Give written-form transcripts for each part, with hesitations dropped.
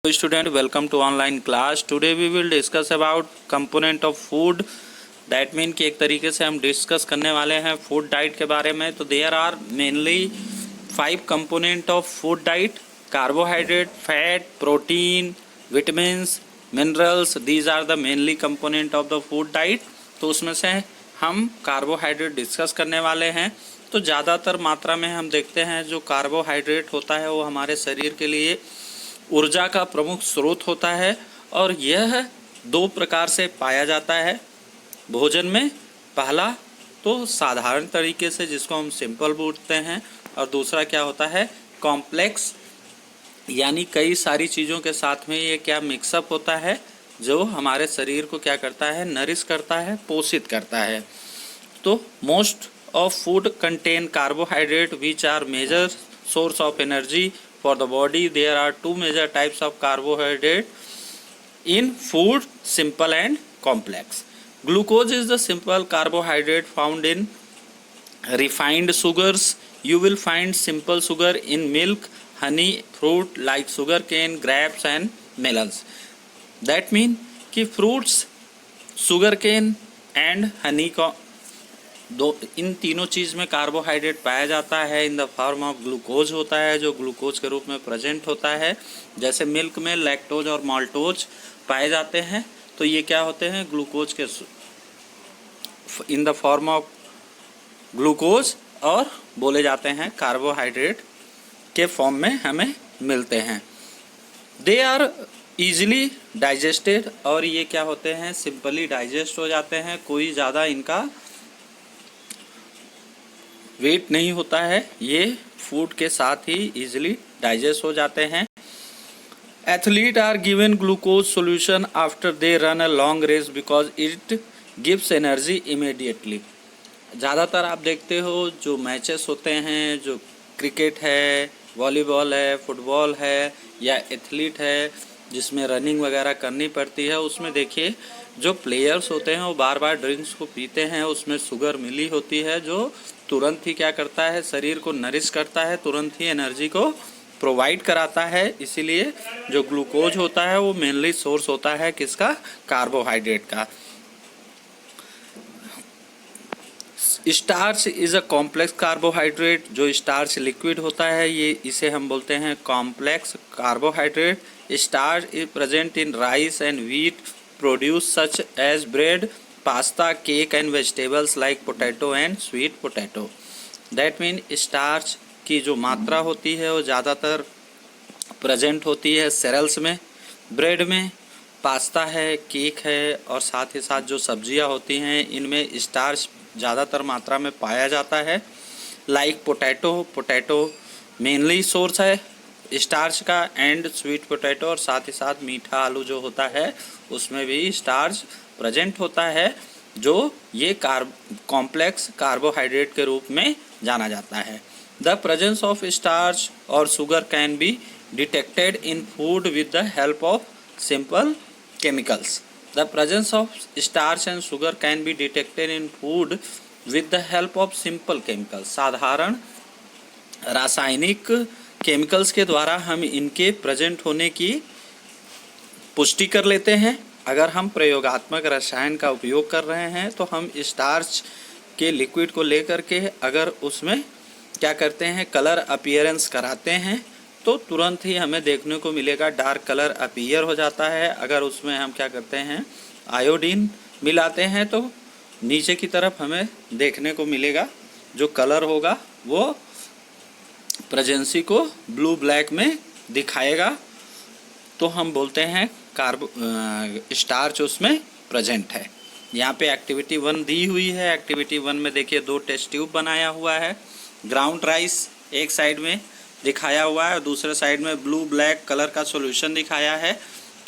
Student, welcome to online class. Today we will discuss about component of food. That mean कि एक तरीके से हम डिस्कस करने वाले हैं फूड डाइट के बारे में. तो there are mainly 5 component of food diet: carbohydrate, fat, protein, vitamins, minerals. These are the mainly component of the food diet. तो उसमें से हम कार्बोहाइड्रेट डिस्कस करने वाले हैं. तो ज़्यादातर मात्रा में हम देखते हैं जो कार्बोहाइड्रेट होता है वो हमारे शरीर के लिए ऊर्जा का प्रमुख स्रोत होता है और यह 2 प्रकार से पाया जाता है भोजन में. पहला तो साधारण तरीके से जिसको हम सिंपल बोलते हैं, और दूसरा क्या होता है कॉम्प्लेक्स, यानी कई सारी चीज़ों के साथ में ये क्या मिक्सअप होता है जो हमारे शरीर को क्या करता है, नरिश करता है, पोषित करता है. तो most of food contain carbohydrate which are major source of energy for the body. There are 2 major types of carbohydrate in food: simple and complex. Glucose is the simple carbohydrate found in refined sugars. You will find simple sugar in milk, honey, fruit like sugarcane, grapes and melons. That mean कि fruits, sugarcane and honey को इन तीनों चीज़ में carbohydrate पाया जाता है. In the form of glucose होता है जो ग्लूकोज के रूप में प्रेजेंट होता है. जैसे मिल्क में लैक्टोज और माल्टोज पाए जाते हैं तो ये क्या होते हैं, ग्लूकोज के in the form of glucose और बोले जाते हैं कार्बोहाइड्रेट के फॉर्म में हमें मिलते हैं. दे आर ईजिली डाइजेस्टेड, और ये क्या होते हैं, सिंपली डाइजेस्ट हो जाते हैं. कोई ज़्यादा इनका वेट नहीं होता है, ये फूड के साथ ही इजीली डाइजेस्ट हो जाते हैं. Athlete are given glucose solution after they run a long race because it gives energy immediately. ज़्यादातर आप देखते हो जो मैचेस होते हैं, जो क्रिकेट है, वॉलीबॉल है, फुटबॉल है या एथलीट है जिसमें रनिंग वगैरह करनी पड़ती है, उसमें देखिए जो प्लेयर्स होते हैं वो बार बार ड्रिंक्स को पीते हैं. उसमें शुगर मिली होती है जो तुरंत ही क्या करता है, शरीर को नरिश करता है, तुरंत ही एनर्जी को प्रोवाइड कराता है. इसीलिए जो ग्लूकोज होता है वो मेनली सोर्स होता है किसका, कार्बोहाइड्रेट का. Starch is a complex carbohydrate. जो स्टार्च लिक्विड होता है ये इसे हम बोलते हैं complex carbohydrate. Starch is present in rice and wheat produce such as bread, pasta, cake and vegetables like potato and sweet potato. That mean starch की जो मात्रा होती है वो ज़्यादातर प्रेजेंट होती है सेरेल्स में, ब्रेड में, पास्ता है, केक है और साथ ही साथ जो सब्जियां होती हैं इनमें स्टार्च ज़्यादातर मात्रा में पाया जाता है. लाइक पोटैटो मेनली सोर्स है स्टार्च का, एंड स्वीट पोटैटो, और साथ ही साथ मीठा आलू जो होता है उसमें भी स्टार्च प्रेजेंट होता है जो ये कॉम्प्लेक्स कार्बोहाइड्रेट के रूप में जाना जाता है. द प्रेजेंस ऑफ स्टार्च और sugar can be detected in food with the help of simple chemicals. The presence of starch and sugar can be detected in food with the help of simple chemicals. साधारण रासायनिक chemicals के द्वारा हम इनके present होने की पुष्टि कर लेते हैं. अगर हम प्रयोगात्मक रसायन का उपयोग कर रहे हैं तो हम स्टार्च के लिक्विड को लेकर के अगर उसमें क्या करते हैं, कलर अपीयरेंस कराते हैं तो तुरंत ही हमें देखने को मिलेगा डार्क कलर अपीयर हो जाता है. अगर उसमें हम क्या करते हैं, आयोडीन मिलाते हैं तो नीचे की तरफ हमें देखने को मिलेगा जो कलर होगा वो प्रेजेंसी को ब्लू ब्लैक में दिखाएगा. तो हम बोलते हैं स्टार्च उसमें प्रेजेंट है. यहाँ पे एक्टिविटी 1 दी हुई है. एक्टिविटी 1 में देखिए 2 टेस्ट ट्यूब बनाया हुआ है. ग्राउंड राइस एक साइड में दिखाया हुआ है और दूसरे साइड में ब्लू ब्लैक कलर का सॉल्यूशन दिखाया है.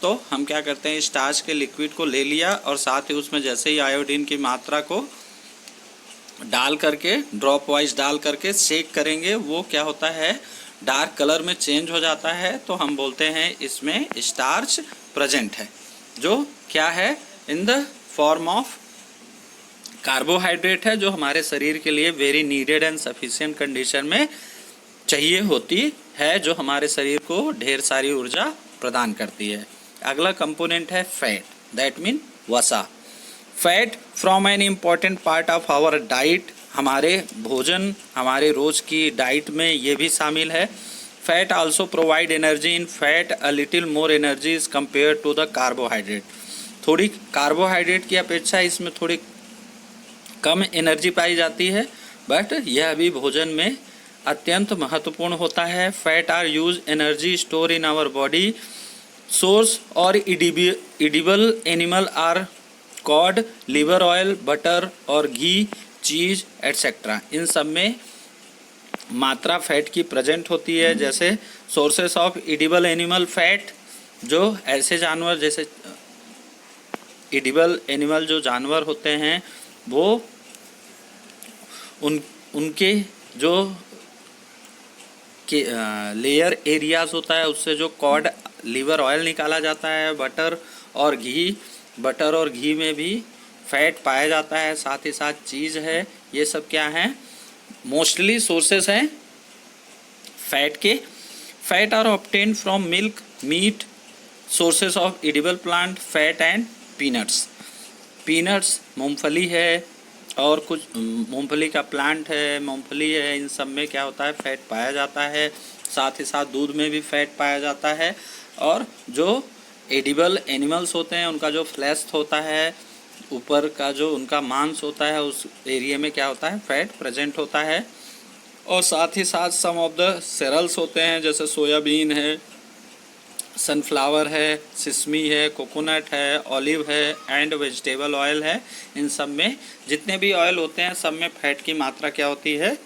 तो हम क्या करते हैं, स्टार्च के लिक्विड को ले लिया और साथ ही उसमें जैसे ही आयोडीन की मात्रा को डाल करके ड्रॉप वाइज डाल करके शेक करेंगे, वो क्या होता है, डार्क कलर में चेंज हो जाता है. तो हम बोलते हैं इसमें स्टार्च प्रेजेंट है जो क्या है, in the form of carbohydrate है, जो हमारे शरीर के लिए very needed and sufficient condition में चाहिए होती है, जो हमारे शरीर को ढेर सारी ऊर्जा प्रदान करती है। अगला कंपोनेंट है फैट, दैट मीन वसा। Fat from an important part of our diet, हमारे भोजन, हमारे रोज़ की डाइट में ये भी शामिल है। Fat also provide energy in fat a little more energy is compare to the carbohydrate. थोड़ी कार्बोहाइड्रेट की अपेक्षा इसमें थोड़ी कम एनर्जी पाई जाती है, बट यह भी भोजन में अत्यंत महत्वपूर्ण होता है। Fat are use energy store in our body source और edible animal are cod, liver oil, butter और घी, चीज़ एट्सेट्रा। इन सब में मात्रा फैट की प्रेजेंट होती है। जैसे sources of edible animal fat, जो ऐसे जानवर जैसे इडिबल एनिमल जो जानवर होते हैं वो उनके जो लेयर एरियाज होता है उससे जो कॉड, लिवर ऑयल निकाला जाता है। बटर और घी में भी फैट पाया जाता है, साथ ही साथ चीज़ है। ये सब क्या हैं, मोस्टली सोर्सेस हैं फैट के। Fat are obtained from milk, meat, sources of edible plant, fat and peanuts मूंगफली है और कुछ मूंगफली का प्लांट है, मूंगफली है, इन सब में क्या होता है, फैट पाया जाता है। साथ ही साथ दूध में भी फैट पाया जाता है। और जो एडिबल एनिमल्स होते हैं उनका जो फ्लैश होता है, ऊपर का जो उनका मांस होता है, उस एरिया में क्या होता है, फैट प्रेजेंट होता है। और साथ ही साथ सम ऑफ द सेरल्स होते हैं, जैसे सोयाबीन है, सनफ्लावर है, सिसमी है, कोकोनट है, ऑलिव है एंड वेजिटेबल ऑयल है। इन सब में जितने भी ऑयल होते हैं सब में फैट की मात्रा क्या होती है,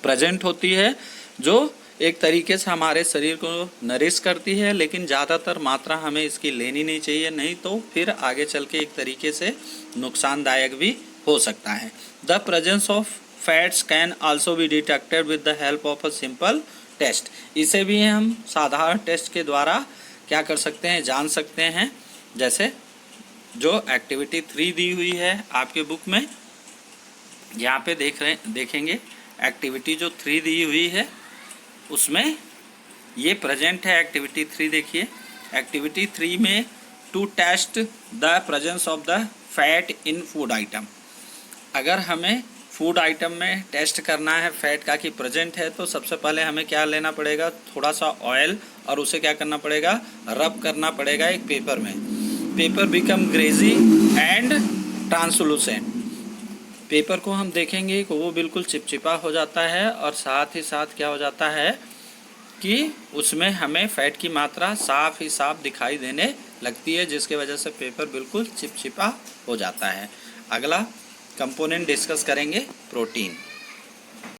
प्रेजेंट होती है, जो एक तरीके से हमारे शरीर को नरिश करती है। लेकिन ज़्यादातर मात्रा हमें इसकी लेनी नहीं चाहिए, नहीं तो फिर आगे चल के एक तरीके से नुकसानदायक भी हो सकता है। The presence of fats can also be detected with the help of a simple test. इसे भी हम साधारण टेस्ट के द्वारा क्या कर सकते हैं, जान सकते हैं। जैसे जो एक्टिविटी 3 दी हुई है आपके बुक में, यहाँ पे देखेंगे एक्टिविटी जो 3 दी हुई है उसमें ये प्रेजेंट है। एक्टिविटी 3 देखिए, एक्टिविटी 3 में to test the presence of the fat in food item. अगर हमें फूड आइटम में टेस्ट करना है फैट का कि प्रेजेंट है, तो सबसे पहले हमें क्या लेना पड़ेगा, थोड़ा सा ऑयल, और उसे क्या करना पड़ेगा, रब करना पड़ेगा एक पेपर में। Paper become greasy and translucent. Paper को हम देखेंगे कि वो बिल्कुल चिपचिपा हो जाता है और साथ ही साथ क्या हो जाता है कि उसमें हमें फैट की मात्रा साफ ही साफ दिखाई देने लगती है, जिसके वजह से पेपर बिल्कुल चिपचिपा हो जाता है। अगला कंपोनेंट डिस्कस करेंगे प्रोटीन।